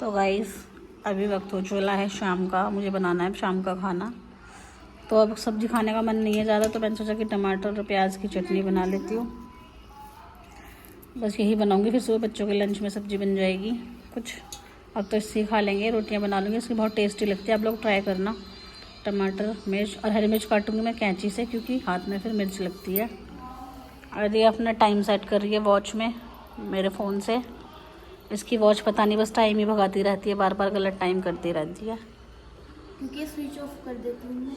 तो गाइस अभी वक्त हो चला है शाम का, मुझे बनाना है शाम का खाना। तो अब सब्ज़ी खाने का मन नहीं है ज़्यादा, तो मैंने सोचा कि टमाटर और प्याज की चटनी बना लेती हूँ। बस यही बनाऊँगी, फिर सुबह बच्चों के लंच में सब्ज़ी बन जाएगी कुछ। अब तो इससे खा लेंगे, रोटियाँ बना लूँगी, इसकी बहुत टेस्टी लगती है, आप लोग ट्राई करना। टमाटर, मिर्च और हरी मिर्च काटूँगी मैं कैंची से, क्योंकि हाथ में फिर मिर्च लगती है। और ये अपना टाइम सेट कर रही है वॉच में मेरे फ़ोन से। इसकी वॉच पता नहीं बस टाइम ही भगाती रहती है, बार बार गलत टाइम करती रहती है, क्योंकि स्विच ऑफ कर देती हूँ मैं।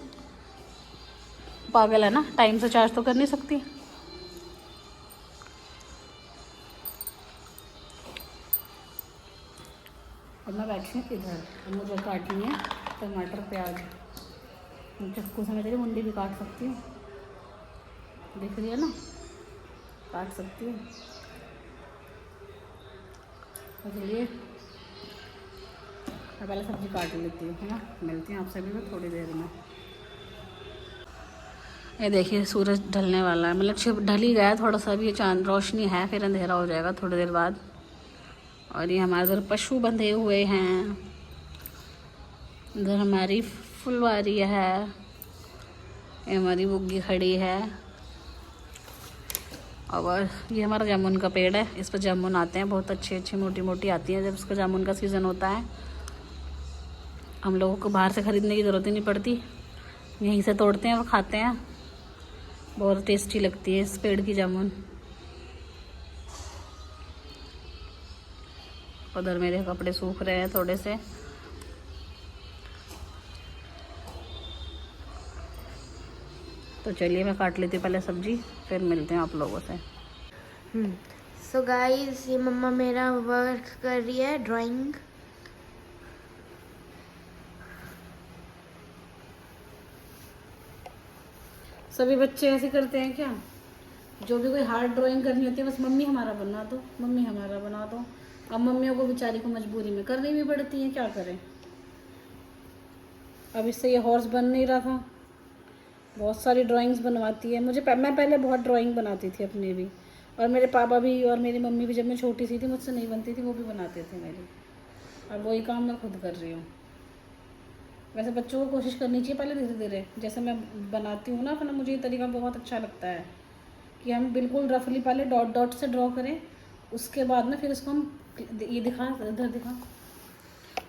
पागल है ना, टाइम से चार्ज तो कर नहीं सकती। और मैं बैठी हूँ इधर, अब मुझे काटनी है टमाटर प्याज। चाकू से मैं तेरी मुंडी भी काट सकती हूँ, दिख रही है ना, काट सकती हूँ। चलिए मैं पहले सब्ज़ी काट लेती हूँ, है ना। मिलती हूँ आपसे भी मैं थोड़ी देर में। ये देखिए सूरज ढलने वाला है, मतलब छिप ढल ही गया, थोड़ा सा भी चांद रोशनी है, फिर अंधेरा हो जाएगा थोड़ी देर बाद। और ये हमारे इधर पशु बंधे हुए हैं, इधर हमारी फुलवारी है, ये हमारी बुग्गी खड़ी है। और ये हमारा जामुन का पेड़ है, इस पर जामुन आते हैं, बहुत अच्छी अच्छी मोटी मोटी आती हैं जब इसका जामुन का सीज़न होता है। हम लोगों को बाहर से ख़रीदने की ज़रूरत ही नहीं पड़ती, यहीं से तोड़ते हैं और खाते हैं, बहुत टेस्टी लगती है इस पेड़ की जामुन। उधर मेरे कपड़े सूख रहे हैं थोड़े से। तो चलिए मैं काट लेती हूँ पहले सब्जी, फिर मिलते हैं आप लोगों से। सो गाइस, ये मम्मा मेरा वर्क कर रही है, ड्राइंग। सभी बच्चे ऐसे करते हैं क्या? जो भी कोई हार्ड ड्राइंग करनी होती है बस मम्मी हमारा बना दो, मम्मी हमारा बना दो। अब मम्मियों को बेचारी को मजबूरी में करनी भी पड़ती है, क्या करें। अब इससे ये हॉर्स बन नहीं रहा था, बहुत सारी ड्राइंग्स बनवाती है मुझे। मैं पहले बहुत ड्राइंग बनाती थी अपनी भी, और मेरे पापा भी और मेरी मम्मी भी, जब मैं छोटी सी थी मुझसे नहीं बनती थी, वो भी बनाते थे मेरी। अब वही काम मैं खुद कर रही हूँ। वैसे बच्चों को कोशिश करनी चाहिए पहले धीरे धीरे, जैसे मैं बनाती हूँ ना अपना, मुझे ये तरीका बहुत अच्छा लगता है कि हम बिल्कुल रफली पहले डॉट डॉट से ड्रॉ करें, उसके बाद ना फिर इसको हम ये दिखा, इधर दिखा,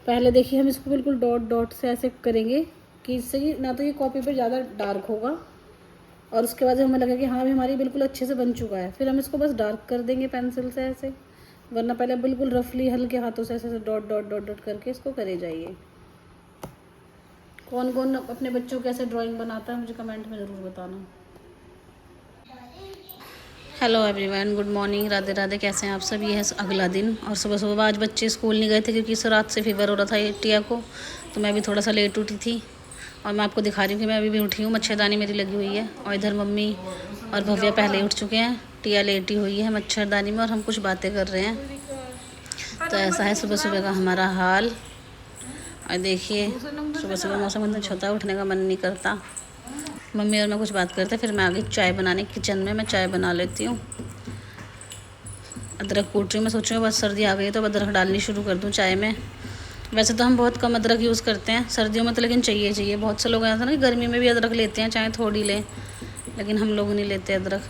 पहले देखिए हम इसको बिल्कुल डॉट डॉट से ऐसे करेंगे कि इससे ना तो ये कॉपी पे ज़्यादा डार्क होगा, और उसके बाद जब हमें लगेगा कि हाँ भी हमारी बिल्कुल अच्छे से बन चुका है, फिर हम इसको बस डार्क कर देंगे पेंसिल से ऐसे। वरना पहले बिल्कुल रफली हल्के हाथों से ऐसे डॉट डॉट डॉट डॉट करके इसको करे जाइए। कौन कौन अपने बच्चों को कैसे ड्राइंग बनाता है मुझे कमेंट में ज़रूर बताना। Hello everyone, good morning, Radhe Radhe. कैसे हैं आप सब? ये है अगला दिन, और सुबह सुबह आज बच्चे स्कूल नहीं गए थे क्योंकि इस रात से फीवर हो रहा था टिया को, तो मैं भी थोड़ा सा लेट उठी थी। और मैं आपको दिखा रही हूँ कि मैं अभी भी उठी हूँ, मच्छरदानी मेरी लगी हुई है। और इधर मम्मी और भव्या पहले ही उठ चुके हैं, टिया लेटी हुई है मच्छरदानी में, और हम कुछ बातें कर रहे हैं। तो ऐसा है सुबह सुबह का हमारा हाल। और देखिए सुबह सुबह मौसम इतना अच्छा होता है, उठने का मन नहीं करता। मम्मी और मैं कुछ बात करते, फिर मैं आ गई चाय बनाने किचन में, मैं चाय बना लेती हूँ। अदरक कूट रही हूँ, मैं सोच रही हूँ बस सर्दी आ गई है तो अदरक डालनी शुरू कर दूँ चाय में। वैसे तो हम बहुत कम अदरक यूज़ करते हैं सर्दियों में, तो लेकिन चाहिए। बहुत से लोग ऐसा ना कि गर्मी में भी अदरक लेते हैं, चाहे थोड़ी लें, लेकिन हम लोग नहीं लेते अदरक।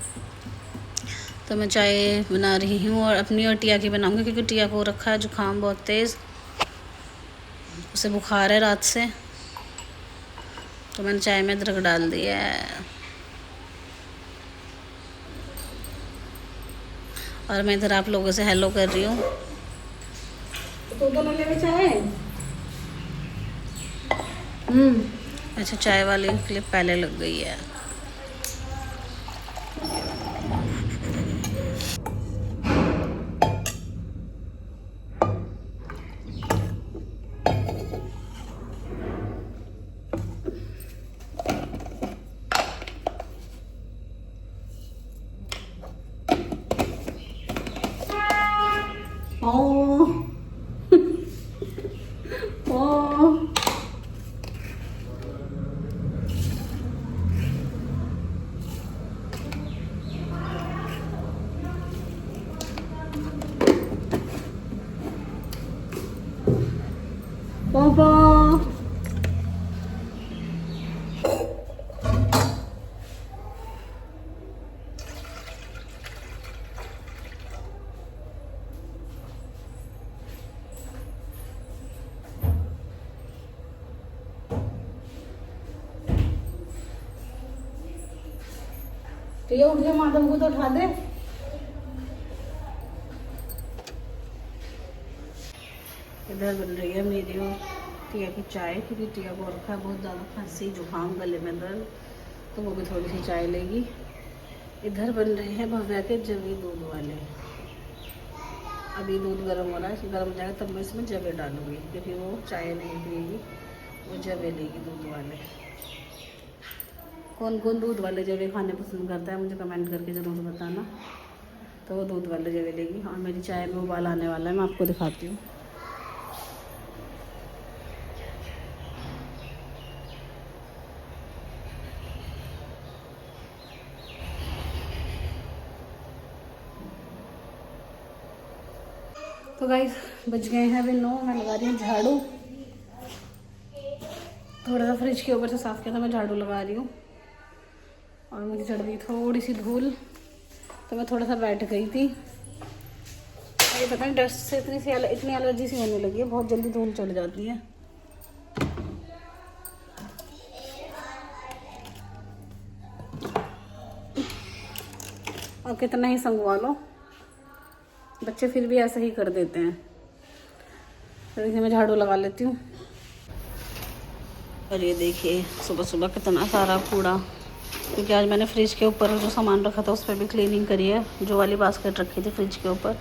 तो मैं चाय बना रही हूँ, और अपनी और टिया की बनाऊँगी, क्योंकि टिया को रखा है जुकाम बहुत तेज़, उसे बुखार है रात से। तो मैंने चाय में अदरक डाल दिया है, और मैं इधर आप लोगों से हेलो कर रही हूँ। अच्छा, चाय वाली क्लिप पहले लग गई है। ओ ओ पापा तो ये उठ गया, माधव को तो उठा दे। इधर बन रही है मेरी और टिया की चाय, क्योंकि टिया को रखा है बहुत ज़्यादा खांसी जुकाम गले में दर्द, तो वो भी थोड़ी सी चाय लेगी। इधर बन रही है भव्या के जवे दूध वाले। अभी दूध गर्म हो रहा है, गर्म हो जाएगा तब मैं इसमें जवे डालूंगी, क्योंकि वो चाय नहीं पिएगी, वो जवे लेगी दूध वाले। कौन कौन दूध वाले जवे खाने पसंद करता है मुझे कमेंट करके ज़रूर बताना। तो वो दूध वाले जवे लेगी। और मेरी चाय में उबाल आने वाला है, मैं आपको दिखाती हूँ। तो गाइस बज गए हैं अभी 9। मैं लगा रही हूँ झाड़ू। थोड़ा सा फ्रिज के ऊपर से साफ़ किया था, मैं झाड़ू लगा रही हूँ। और मुझे चढ़ गई थोड़ी सी धूल, तो मैं थोड़ा सा बैठ गई थी। ये पता नहीं डस्ट से इतनी एलर्जी सी होने लगी है, बहुत जल्दी धूल चढ़ जाती है। और कितना ही संगवा लो, बच्चे फिर भी ऐसा ही कर देते हैं। तो देखिए मैं झाड़ू लगा लेती हूँ। और ये देखिए सुबह सुबह कितना सारा कूड़ा, क्योंकि आज मैंने फ्रिज के ऊपर जो सामान रखा था उस पर भी क्लीनिंग करी है। जो वाली बास्केट रखी थी फ्रिज के ऊपर,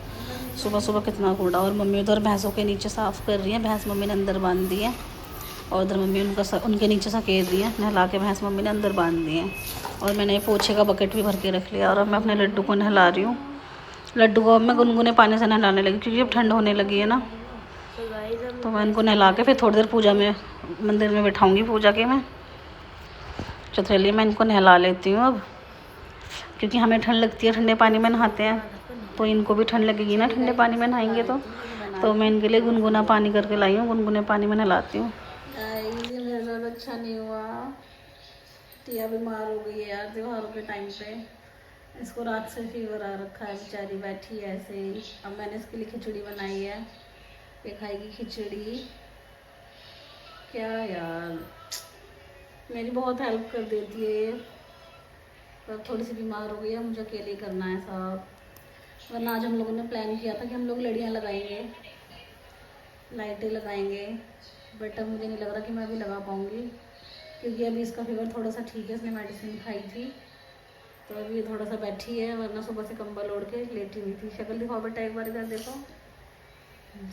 सुबह सुबह कितना कूड़ा। और मम्मी उधर भैंसों के नीचे साफ़ कर रही है, भैंस मम्मी ने अंदर बांध दी है। और उधर मम्मी उनके नीचे सकेत दी है, नहला के भैंस मम्मी ने अंदर बांध दी है। और मैंने पोछे का बकेट भी भर के रख लिया। और अब मैं अपने लड्डू को नहला रही हूँ। लड्डू को अब मैं गुनगुने पानी से नहलाने लगी, क्योंकि अब ठंड होने लगी है ना। तो मैं इनको नहला के फिर थोड़ी देर पूजा में मंदिर में बैठाऊंगी पूजा के मैं। चलिए मैं इनको नहला लेती हूँ अब, क्योंकि हमें ठंड लगती है, ठंडे पानी में नहाते हैं, तो इनको भी ठंड लगेगी ना ठंडे पानी में नहाएंगे तो मैं इनके लिए गुनगुना पानी करके लाई हूँ, गुनगुने पानी में नहलाती हूँ। मेरा ज़्यादा अच्छा नहीं हुआ, टिया बीमार हो गई है यार त्योहारों के टाइम पे। इसको रात से फीवर आ रखा है, बेचारी बैठी है ऐसे ही। अब मैंने इसके लिए खिचड़ी बनाई है, ये खाएगी खिचड़ी। क्या यार, मेरी बहुत हेल्प कर देती है ये, पर थोड़ी सी बीमार हो गई है, मुझे अकेले करना है सब। वरना आज हम लोगों ने प्लान किया था कि हम लोग लड़ियाँ लगाएंगे, लाइटें लगाएंगे, बट अब मुझे नहीं लग रहा कि मैं अभी लगा पाऊँगी, क्योंकि अभी इसका फीवर थोड़ा सा ठीक है, इसने मेडिसिन खाई थी, तो अभी ये थोड़ा सा बैठी है। वरना सुबह से कंबल ओढ़ के लेटी हुई थी। शक्ल दिखाओ बेटा एक बार, इधर देखो।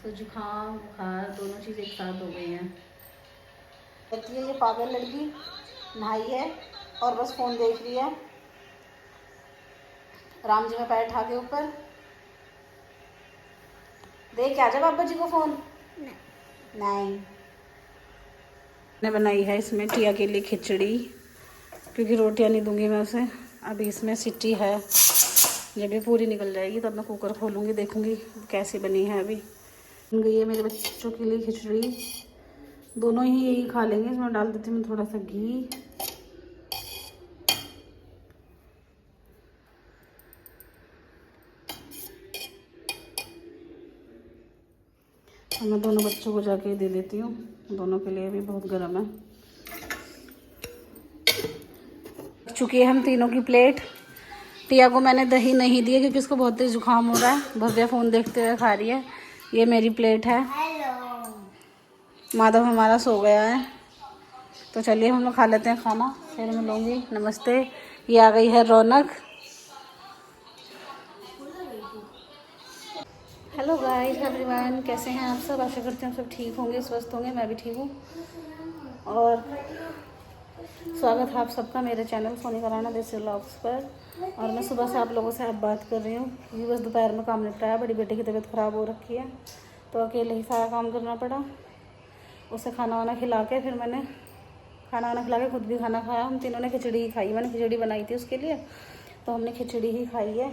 तो जुकाम बुखार दोनों चीज़ एक साथ हो गई हैं। कहती है ये पागल लड़की नहाई है और बस फ़ोन देख रही है। राम जी में पैर उठा के ऊपर दे के आजा बाबा जी को फ़ोन। नहीं मैंने बनाई है इसमें टिया के लिए खिचड़ी, क्योंकि रोटियां नहीं दूंगी मैं उसे। अभी इसमें सीटी है, जब ये पूरी निकल जाएगी तब मैं कुकर खोलूँगी, देखूँगी कैसी बनी है। अभी बन गई है मेरे बच्चों के लिए खिचड़ी, दोनों ही यही खा लेंगे। इसमें डाल देती हूँ थोड़ा सा घी। और मैं दोनों बच्चों को जाके दे देती हूँ, दोनों के लिए भी बहुत गर्म है। चुकी है हम तीनों की प्लेट। टिया को मैंने दही नहीं दी है, क्योंकि उसको बहुत तेज जुकाम हो रहा है। भव्या फ़ोन देखते हुए खा रही है। ये मेरी प्लेट है। माधव हमारा सो गया है, तो चलिए हम लोग खा लेते हैं खाना, फिर मिलूँगी। नमस्ते। ये आ गई है रौनक। हेलो गाइस एवरीवन, कैसे हैं आप सब? आशा करते हैं सब ठीक होंगे, स्वस्थ होंगे। मैं भी ठीक हूँ। और स्वागत है आप सबका मेरे चैनल सोनिका राणा देसी व्लॉग्स पर। और मैं सुबह से आप लोगों से अब बात कर रही हूँ, क्योंकि बस दोपहर में काम निपटाया। बड़ी बेटे की तबीयत ख़राब हो रखी है, तो अकेले ही सारा काम करना पड़ा। उसे खाना वाना खिला के फिर मैंने खाना वाना खिला के खुद भी खाना खाया। हम तीनों ने खिचड़ी ही खाई, मैंने खिचड़ी बनाई थी उसके लिए, तो हमने खिचड़ी ही खाई है।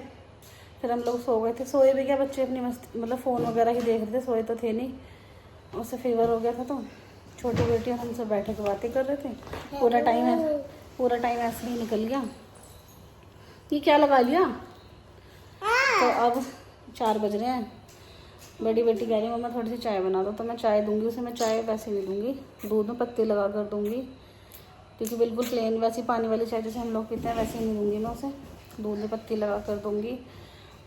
फिर हम लोग सो गए थे। सोए भी क्या, बच्चे अपनी मस्त मतलब फ़ोन वगैरह ही देख रहे थे, सोए तो थे नहीं। उसे फीवर हो गया था तो छोटी बेटी हम सब बैठे के बातें कर रहे थे। पूरा टाइम ऐसे ही निकल गया। ये क्या लगा लिया? तो अब 4 बज रहे हैं। बड़ी बेटी कह रही है मम्मा थोड़ी सी चाय बना दो, तो मैं चाय दूंगी उसे। मैं चाय वैसे नहीं दूंगी, दूध में पत्ती लगा कर दूंगी, क्योंकि बिल्कुल प्लेन वैसी पानी वाली चाय जैसे हम लोग पीते हैं वैसे ही नहीं दूंगी मैं उसे, दूध में पत्ती लगा कर दूंगी।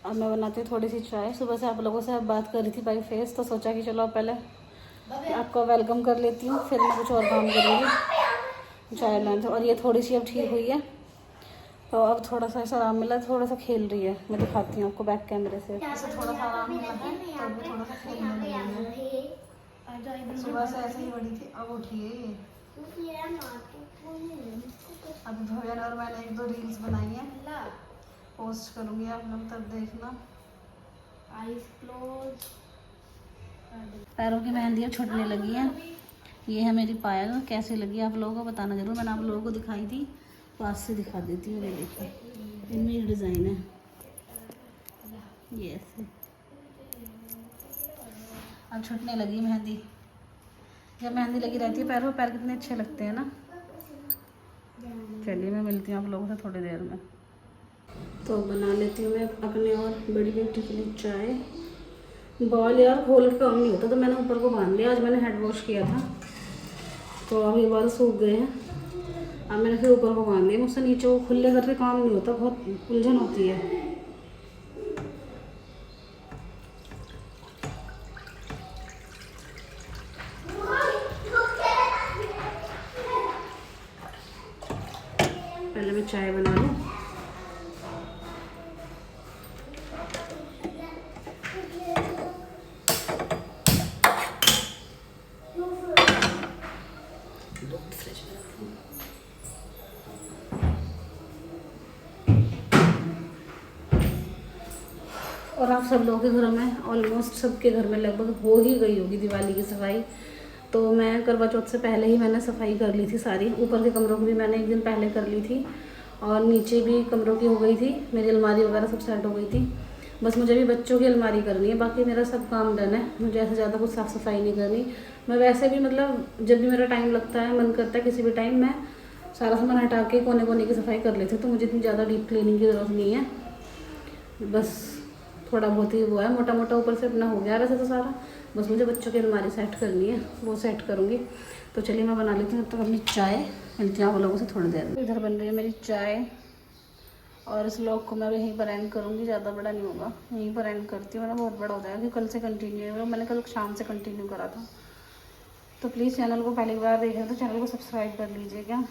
अब मैं बनाती हूँ थोड़ी सी चाय। सुबह से आप लोगों से अब बात कर रही थी बाई फेस, तो सोचा कि चलो पहले आपको वेलकम कर लेती हूँ, फिर मैं कुछ और काम करूँगी चाय बनाने से। और ये थोड़ी सी अब ठीक हुई है, तो अब थोड़ा सा ऐसा आराम मिला, थोड़ा सा खेल रही है। मैं दिखाती हूँ आपको बैक कैमरे से। इसे थोड़ा सा आराम मिला है तो अभी थोड़ा सा खेलने लगी है। सुबह से ऐसे ही बड़ी थी, अब उठी है ये। अब भवन और मैंने 1-2 रील्स बनाई हैं, पोस्ट करूँगी, आप लोग तब देखना। पैरों की मेहंदी अब छूटने लगी है। ये है मेरी पायल, कैसी लगी आप लोगों को बताना जरूर। मैंने आप लोगों को दिखाई थी, पास से दिखा देती हूँ। ये देखिए, इनमें ये डिज़ाइन है, ये ऐसे अब छूटने लगी मेहंदी। जब मेहंदी लगी रहती है पैरों, पैर कितने अच्छे लगते हैं ना। चलिए मैं मिलती हूँ आप लोगों से थोड़ी देर में। तो बना लेती हूँ मैं अपने और बड़ी बेटी के लिए चाय। बाल यार खोल के काम नहीं होता, तो मैंने ऊपर को बांध लिया। आज मैंने हेड वॉश किया था, तो अब ये बाल सूख गए हैं। अब मैंने फिर ऊपर को बांध लिया। मुझसे नीचे वो खुले करके काम नहीं होता, बहुत उलझन होती है। पहले मैं चाय बना लूँ। और आप सब लोगों के घरों में, ऑलमोस्ट सबके घर में लगभग हो ही गई होगी दिवाली की सफाई। तो मैं करवा चौथ से पहले ही मैंने सफाई कर ली थी सारी। ऊपर के कमरों की भी मैंने 1 दिन पहले कर ली थी, और नीचे भी कमरों की हो गई थी। मेरी अलमारी वगैरह सब सेट हो गई थी। बस मुझे भी बच्चों की अलमारी करनी है, बाकी मेरा सब काम डन है। मुझे ऐसे ज़्यादा कुछ साफ़ सफाई नहीं करनी। मैं वैसे भी मतलब जब भी मेरा टाइम लगता है, मन करता है किसी भी टाइम, मैं सारा सामान हटा के कोने कोने की सफाई कर लेती हूँ। तो मुझे इतनी ज़्यादा डीप क्लीनिंग की ज़रूरत नहीं है। बस थोड़ा बहुत ही वो है, मोटा मोटा ऊपर से अपना हो गया वैसे तो सारा। बस मुझे बच्चों की अलमारी सेट करनी है, वो सेट करूँगी। तो चलिए मैं बना लेती हूँ तब तक अपनी चाय। मिलती हूँ आप लोगों से थोड़ी देर में। इधर बन रही है मेरी चाय, और इस व्लॉग को मैं यहीं पर एंड करूँगी, ज़्यादा बड़ा नहीं होगा, यहीं पर एंड करती हूँ। मैंने बहुत बड़ा हो जाएगा क्योंकि कल से कंटिन्यू है, मैंने कल शाम से कंटिन्यू करा था। तो प्लीज़ चैनल को पहली बार देख रहे हो तो चैनल को सब्सक्राइब कर लीजिएगा।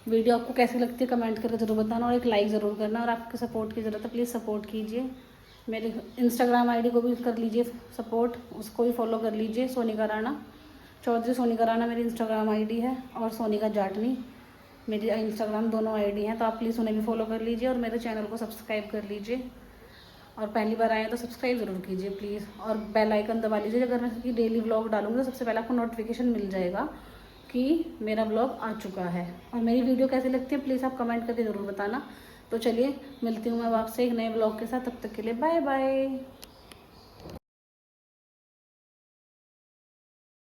वीडियो आपको कैसी लगती है कमेंट करके ज़रूर बताना, और एक लाइक ज़रूर करना। और आपके सपोर्ट की ज़रूरत है, प्लीज़ सपोर्ट कीजिए। मेरे इंस्टाग्राम आईडी को भी कर लीजिए सपोर्ट, उसको भी फॉलो कर लीजिए। सोनिका राणा चौधरी, सोनिका राणा मेरी इंस्टाग्राम आईडी है, और सोनिका जाटनी मेरी इंस्टाग्राम, दोनों आईडी हैं। तो आप प्लीज़ उन्हें भी फॉलो कर लीजिए, और मेरे चैनल को सब्सक्राइब कर लीजिए। और पहली बार आए हैं तो सब्सक्राइब ज़रूर कीजिए प्लीज़, और बेल आइकन दबा लीजिए। अगर मैं डेली व्लॉग डालूंगी तो सबसे पहले आपको नोटिफिकेशन मिल जाएगा कि मेरा ब्लॉग आ चुका है। और मेरी वीडियो कैसी लगती है प्लीज़ आप कमेंट करके ज़रूर बताना। तो चलिए मिलती हूँ मैं आपसे एक नए ब्लॉग के साथ, तब तक के लिए बाय बाय।